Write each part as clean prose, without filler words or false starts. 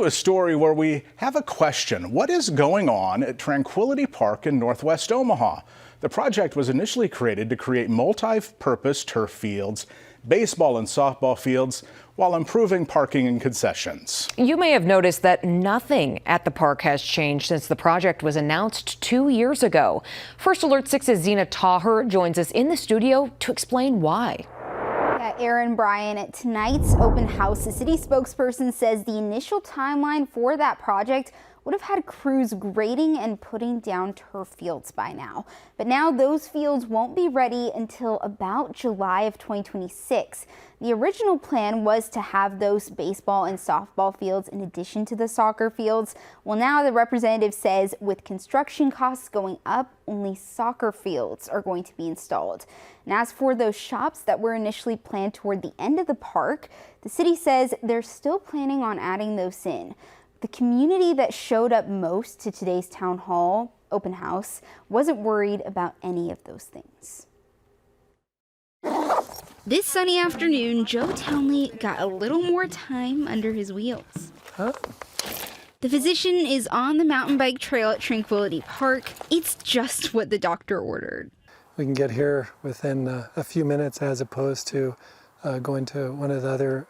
A story where we have a question. What is going on at Tranquility Park in northwest Omaha? The project was initially created to create multi-purpose turf fields, baseball and softball fields, while improving parking and concessions. You may have noticed that nothing at the park has changed since the project was announced 2 years ago. First Alert 6's Zena Taher joins us in the studio to explain why. Aaron, Brian, at tonight's open house, the city spokesperson says the initial timeline for that project would have had crews grading and putting down turf fields by now. But now those fields won't be ready until about July of 2026. The original plan was to have those baseball and softball fields in addition to the soccer fields. Well, now the representative says with construction costs going up, only soccer fields are going to be installed. And as for those shops that were initially planned toward the end of the park, the city says they're still planning on adding those in. The community that showed up most to today's town hall open house wasn't worried about any of those things. This sunny afternoon, Joe Townley got a little more time under his wheels. The physician is on the mountain bike trail at Tranquility Park. It's just what the doctor ordered. We can get here within a few minutes as opposed to going to one of the other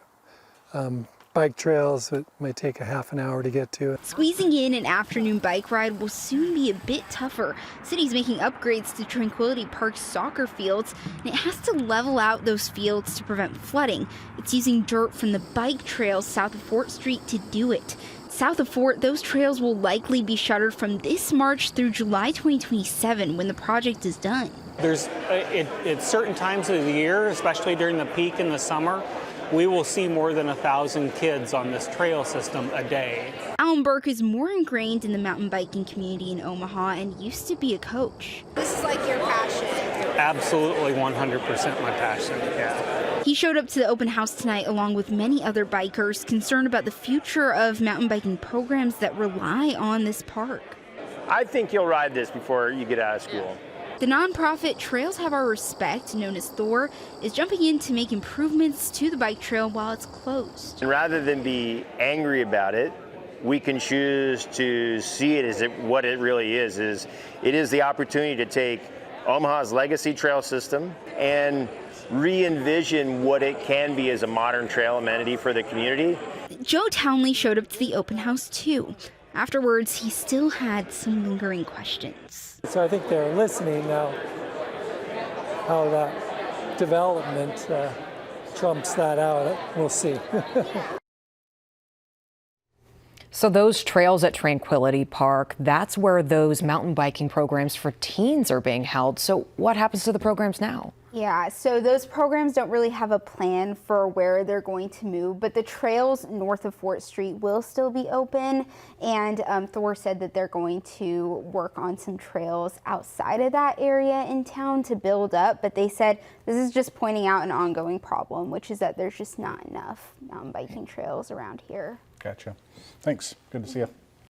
bike trails that might take a half an hour to get to. Squeezing in an afternoon bike ride will soon be a bit tougher. City's making upgrades to Tranquility Park's soccer fields, and it has to level out those fields to prevent flooding. It's using dirt from the bike trails south of Fort Street to do it. South of Fort, those trails will likely be shuttered from this March through July 2027 when the project is done. There's at certain times of the year, especially during the peak in the summer, we will see more than 1,000 kids on this trail system a day. Alan Burke is more ingrained in the mountain biking community in Omaha and used to be a coach. This is like your passion. Absolutely 100% my passion, yeah. He showed up to the open house tonight along with many other bikers concerned about the future of mountain biking programs that rely on this park. I think you'll ride this before you get out of school. The nonprofit Trails Have Our Respect, known as Thor, is jumping in to make improvements to the bike trail while it's closed. And rather than be angry about it, we can choose to see it as what it really is. It is the opportunity to take Omaha's legacy trail system and re-envision what it can be as a modern trail amenity for the community. Joe Townley showed up to the open house too. Afterwards, he still had some lingering questions. So I think they're listening now, how that development trumps that out. We'll see. So those trails at Tranquility Park, that's where those mountain biking programs for teens are being held. So what happens to the programs now? Yeah, so those programs don't really have a plan for where they're going to move, but the trails north of Fort Street will still be open, and Thor said that they're going to work on some trails outside of that area in town to build up, but they said this is just pointing out an ongoing problem, which is that there's just not enough mountain biking trails around here. Gotcha. Thanks. Good to see you.